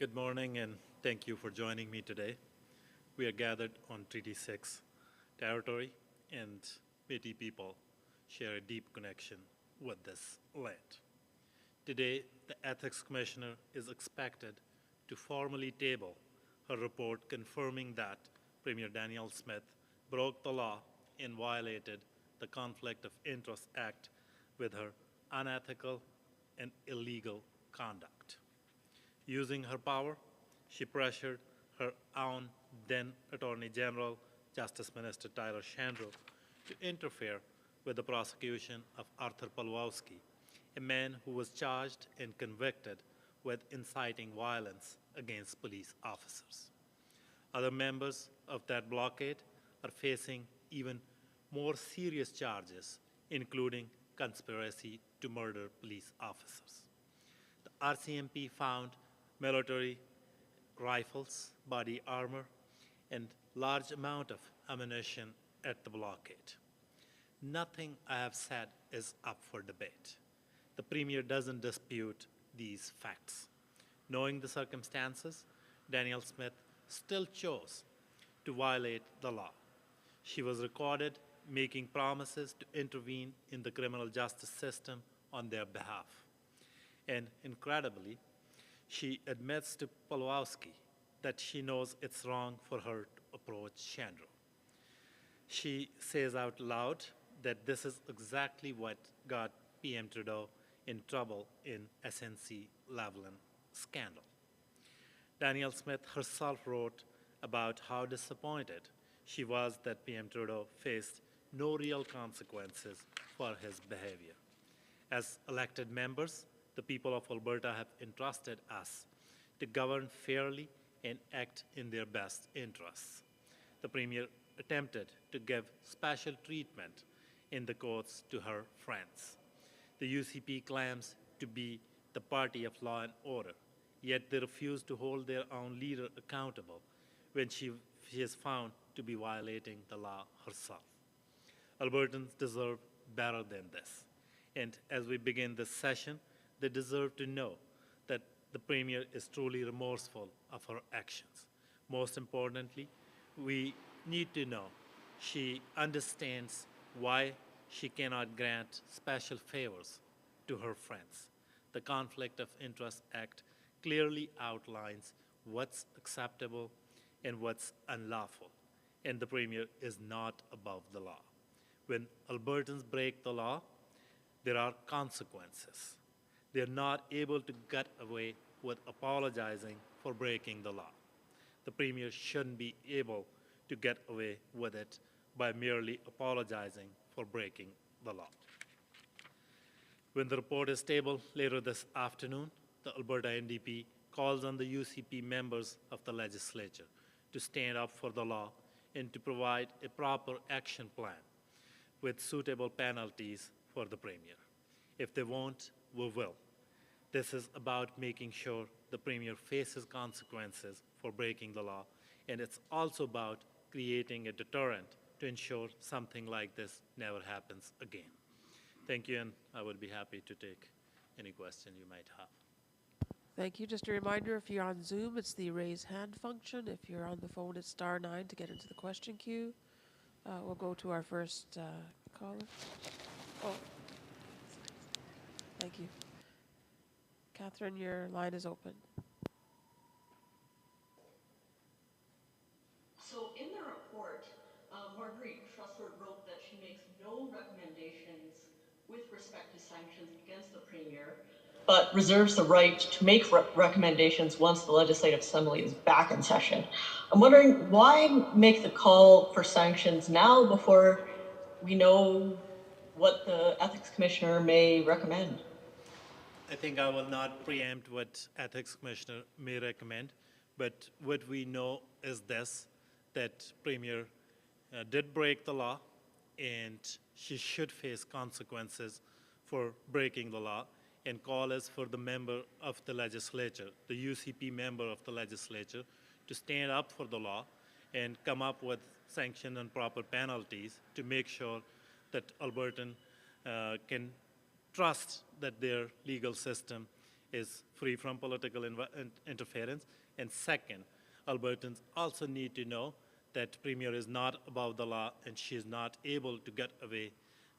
Good morning, and thank you for joining me today. We are gathered on Treaty 6 territory, and Métis people share a deep connection with this land. Today, the Ethics Commissioner is expected to formally table her report confirming that Premier Danielle Smith broke the law and violated the Conflict of Interest Act with her unethical and illegal conduct. Using her power, she pressured her own then Attorney General, Justice Minister Tyler Shandro, to interfere with the prosecution of Arthur Pawlowski, a man who was charged and convicted with inciting violence against police officers. Other members of that blockade are facing even more serious charges, including conspiracy to murder police officers. The RCMP found military rifles, body armor, and large amount of ammunition at the blockade. Nothing I have said is up for debate. The Premier doesn't dispute these facts. Knowing the circumstances, Danielle Smith still chose to violate the law. She was recorded making promises to intervene in the criminal justice system on their behalf. And incredibly, she admits to Pawlowski that she knows it's wrong for her to approach Shandro. She says out loud that this is exactly what got PM Trudeau in trouble in SNC-Lavalin scandal. Danielle Smith herself wrote about how disappointed she was that PM Trudeau faced no real consequences for his behavior. As elected members, the people of Alberta have entrusted us to govern fairly and act in their best interests. The Premier attempted to give special treatment in the courts to her friends. The UCP claims to be the party of law and order, yet they refuse to hold their own leader accountable when she is found to be violating the law herself. Albertans deserve better than this. And as we begin this session, they deserve to know that the Premier is truly remorseful of her actions. Most importantly, we need to know she understands why she cannot grant special favors to her friends. The Conflict of Interest Act clearly outlines what's acceptable and what's unlawful, and the Premier is not above the law. When Albertans break the law, there are consequences. They're not able to get away with apologizing for breaking the law. The Premier shouldn't be able to get away with it by merely apologizing for breaking the law. When the report is tabled later this afternoon, the Alberta NDP calls on the UCP members of the legislature to stand up for the law and to provide a proper action plan with suitable penalties for the Premier. If they won't, we will. This is about making sure the Premier faces consequences for breaking the law, and it's also about creating a deterrent to ensure something like this never happens again. Thank you, and I would be happy to take any question you might have. Thank you. Just a reminder, if you're on Zoom, it's the raise hand function. If you're on the phone, it's *9 to get into the question queue. We'll go to our first caller. Oh, thank you. Catherine, your line is open. So in the report, Marguerite Trussford wrote that she makes no recommendations with respect to sanctions against the Premier, but reserves the right to make recommendations once the Legislative Assembly is back in session. I'm wondering, why make the call for sanctions now before we know what the Ethics Commissioner may recommend? I think I will not preempt what Ethics Commissioner may recommend, but what we know is this, that Premier did break the law, and she should face consequences for breaking the law, and call us for the member of the legislature, the UCP member of the legislature, to stand up for the law and come up with sanctions and proper penalties to make sure that Albertan can trust that their legal system is free from political interference. And second, Albertans also need to know that Premier is not above the law and she is not able to get away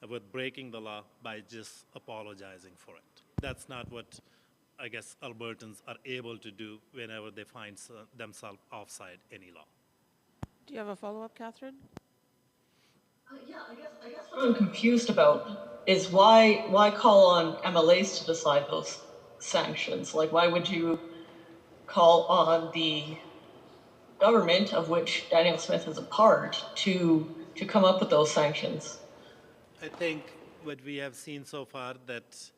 with breaking the law by just apologizing for it. That's not what I guess Albertans are able to do whenever they find themselves outside any law. Do you have a follow-up, Catherine? Yeah, I guess what I'm confused about is why call on MLAs to decide those sanctions? Like, why would you call on the government, of which Danielle Smith is a part, to come up with those sanctions? I think what we have seen so far that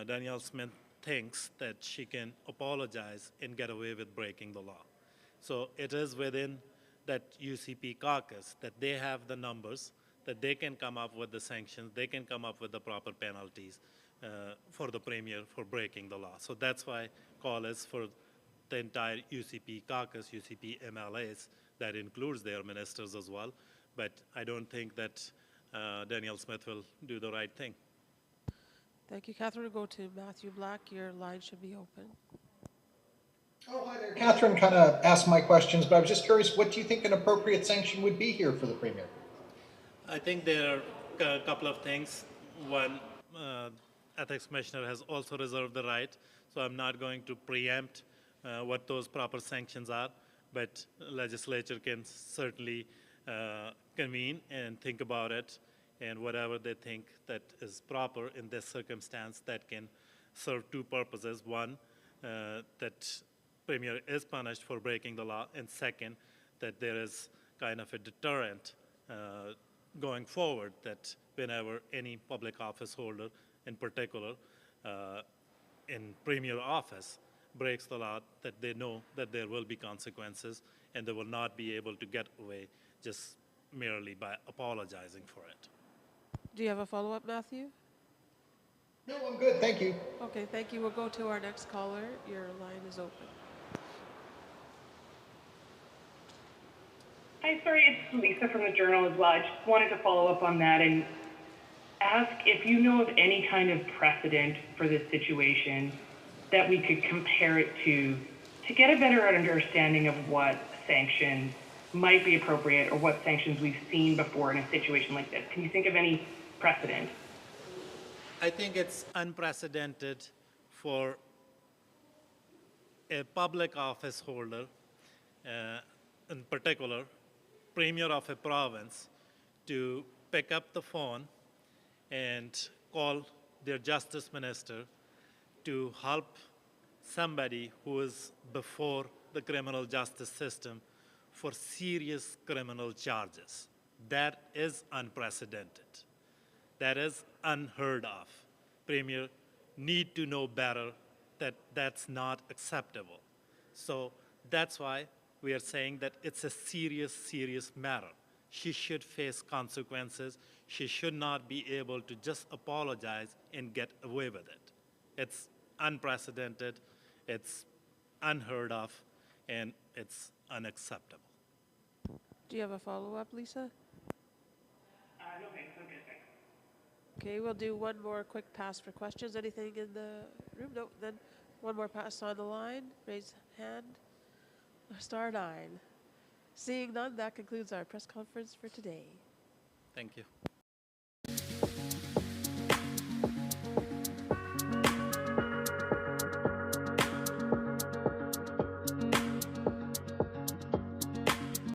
Danielle Smith thinks that she can apologize and get away with breaking the law. So it is within that UCP caucus that they have the numbers, that they can come up with the sanctions, they can come up with the proper penalties for the Premier for breaking the law. So that's why call is for the entire UCP caucus, UCP MLAs, that includes their ministers as well. But I don't think that Danielle Smith will do the right thing. Thank you, Catherine. We'll go to Matthew Black. Your line should be open. Oh, hi there. Catherine kind of asked my questions, but I was just curious, what do you think an appropriate sanction would be here for the Premier? I think there are a couple of things. One, Ethics Commissioner has also reserved the right, so I'm not going to preempt what those proper sanctions are, but legislature can certainly convene and think about it, and whatever they think that is proper in this circumstance that can serve two purposes. One, that Premier is punished for breaking the law, and second, that there is kind of a deterrent going forward, that whenever any public office holder, in particular in Premier office, breaks the law, that they know that there will be consequences and they will not be able to get away just merely by apologizing for it. Do you have a follow-up, Matthew? No, I'm good. Thank you. Okay, thank you. We'll go to our next caller. Your line is open. Hi, sorry, it's Lisa from the Journal as well. I just wanted to follow up on that and ask if you know of any kind of precedent for this situation that we could compare it to get a better understanding of what sanctions might be appropriate or what sanctions we've seen before in a situation like this. Can you think of any precedent? I think it's unprecedented for a public office holder, in particular, Premier of a province, to pick up the phone and call their justice minister to help somebody who is before the criminal justice system for serious criminal charges. That is unprecedented. That is unheard of. Premier need to know better that that's not acceptable. So that's why we are saying that it's a serious, serious matter. She should face consequences. She should not be able to just apologize and get away with it. It's unprecedented, it's unheard of, and it's unacceptable. Do you have a follow-up, Lisa? No, thanks. I'm good, thanks. Okay, we'll do one more quick pass for questions. Anything in the room? No, then one more pass on the line. Raise hand. Star 9. Seeing none, that concludes our press conference for today. Thank you.